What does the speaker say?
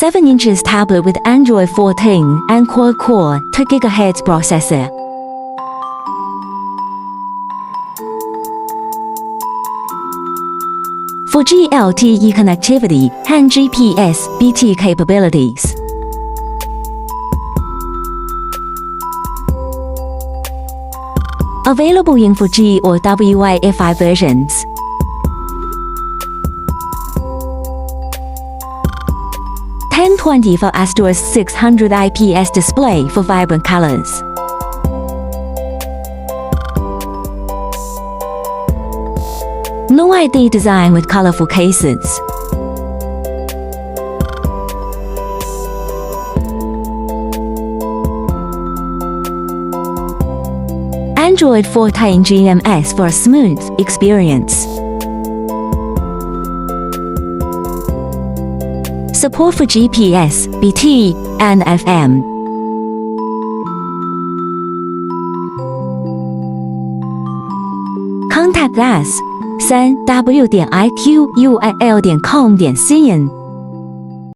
7 inches tablet with Android 14 and quad-core 2 GHz processor. For LTE connectivity and GPS BT capabilities. Available in 4G or WIFI versions. (1024*600 IPS display for vibrant colors. No-ID design with colorful cases. Android 14 GMS for a smooth experience. Support for GPS, BT, and FM. Contact us 3w.iqul.com.cn